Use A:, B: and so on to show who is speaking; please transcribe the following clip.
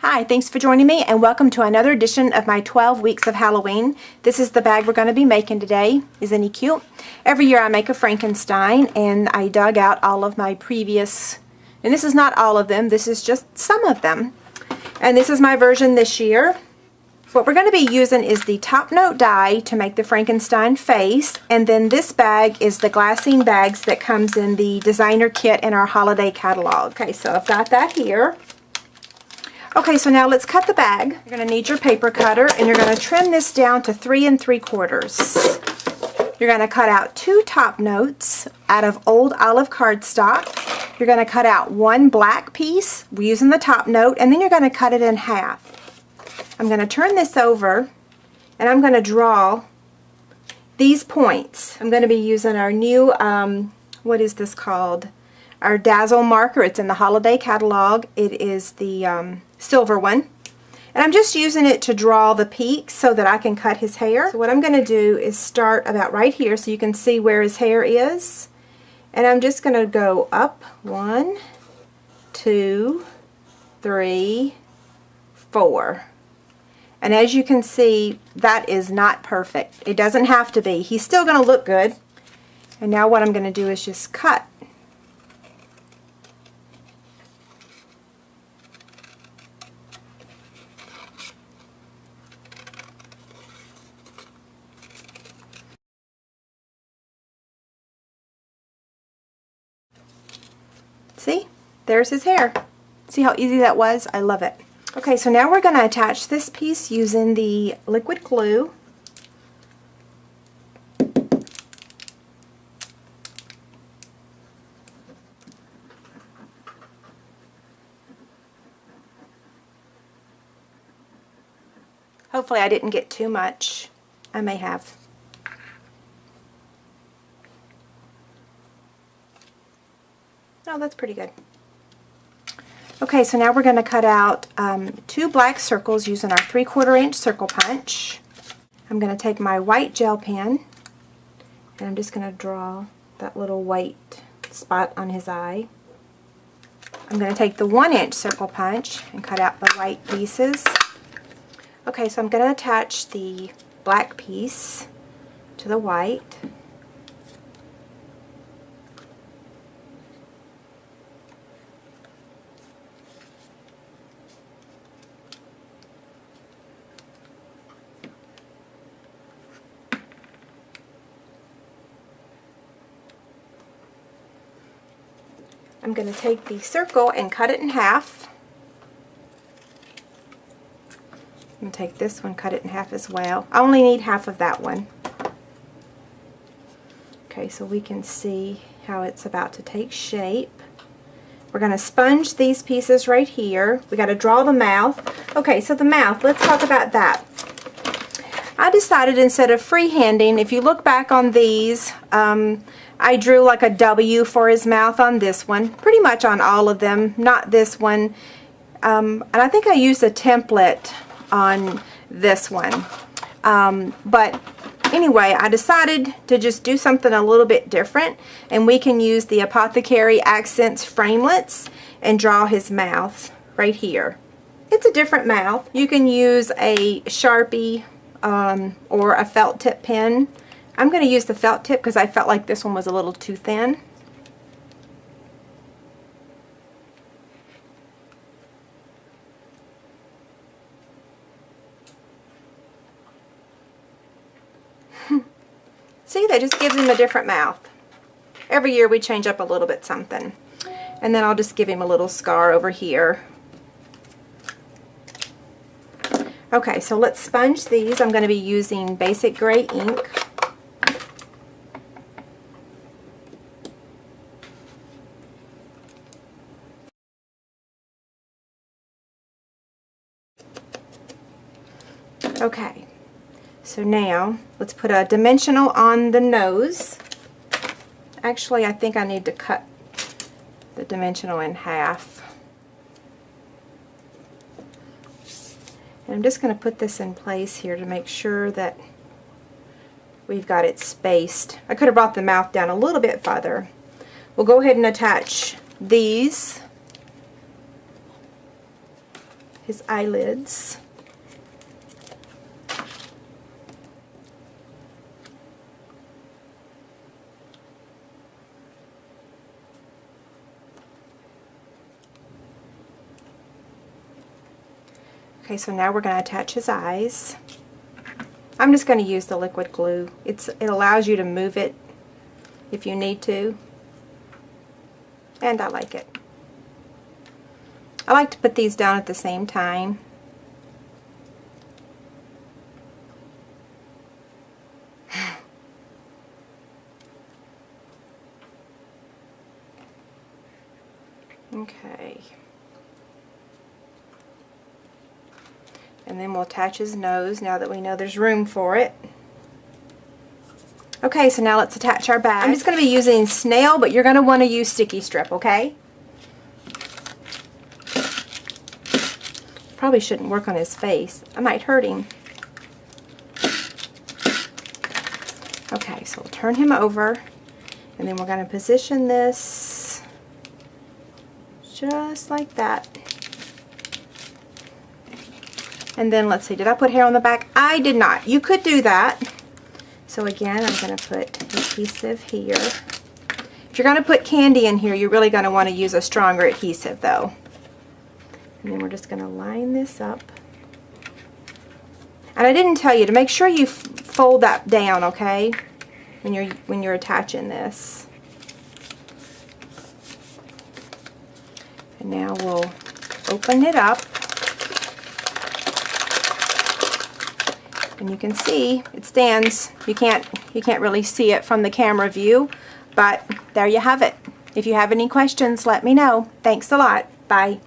A: Hi, thanks for joining me and welcome to another edition of my 12 weeks of Halloween. This is the bag we're going to be making today. Isn't he cute? Every year I make a Frankenstein and I dug out all of my previous, and this is not all of them, this is just some of them. And this is my version this year. What we're going to be using is the top note die to make the Frankenstein face, and then this bag is the glassine bags that comes in the designer kit in our holiday catalog. Okay, so I've got that here. Okay, so now let's cut the bag. You're going to need your paper cutter and you're going to trim this down to 3 3/4. You're going to cut out 2 top notes out of old olive cardstock. You're going to cut out 1 black piece using the top note, and then you're going to cut it in half. I'm going to turn this over and I'm going to draw these points. I'm going to be using our new, what is this called? Our Dazzle marker. It's in the holiday catalog. It is the silver one. And I'm just using it to draw the peaks so that I can cut his hair. So what I'm going to do is start about right here so you can see where his hair is. And I'm just going to go up 1, 2, 3, 4. And as you can see, that is not perfect. It doesn't have to be. He's still going to look good. And now what I'm going to do is just cut. See? There's his hair. See how easy that was? I love it. Okay, so now we're going to attach this piece using the liquid glue. Hopefully I didn't get too much. I may have. Oh, that's pretty good. Okay, so now we're going to cut out 2 black circles using our 3/4 inch circle punch. I'm going to take my white gel pen and I'm just going to draw that little white spot on his eye. I'm going to take the 1 inch circle punch and cut out the white pieces. Okay, so I'm going to attach the black piece to the white. I'm going to take the circle and cut it in half. I'm going to take this one, cut it in half as well. I only need half of that one. Okay, so we can see how it's about to take shape. We're going to sponge these pieces right here. We got to draw the mouth. Okay, so the mouth, let's talk about that. I decided instead of freehanding, if you look back on these, I drew like a W for his mouth on this one, pretty much on all of them, not this one. And I think I used a template on this one. But anyway, I decided to just do something a little bit different, and we can use the Apothecary Accents Framelits and draw his mouth right here. It's a different mouth. You can use a Sharpie or a felt tip pen. I'm going to use the felt tip because I felt like this one was a little too thin. See, that just gives him a different mouth. Every year we change up a little bit something. And then I'll just give him a little scar over here. Okay, so let's sponge these. I'm going to be using basic gray ink. Okay, so now let's put a dimensional on the nose. Actually, I think I need to cut the dimensional in half. And I'm just going to put this in place here to make sure that we've got it spaced. I could have brought the mouth down a little bit farther. We'll go ahead and attach these his eyelids. Okay, so now we're going to attach his eyes. I'm just going to use the liquid glue. It allows you to move it if you need to, and I like it. I like to put these down at the same time. Okay. And then we'll attach his nose now that we know there's room for it. Okay, so now let's attach our bag. I'm just going to be using snail, but you're going to want to use sticky strip, okay? Probably shouldn't work on his face. I might hurt him. Okay, so we'll turn him over, and then we're going to position this just like that. And then let's see, did I put hair on the back? I did not. You could do that. So again, I'm going to put adhesive here. If you're going to put candy in here, you're really going to want to use a stronger adhesive though. And then we're just going to line this up. And I didn't tell you to make sure you fold that down, okay? When you're attaching this. And now we'll open it up. And you can see it stands. You can't really see it from the camera view, but there you have it. If you have any questions, let me know. Thanks a lot. Bye.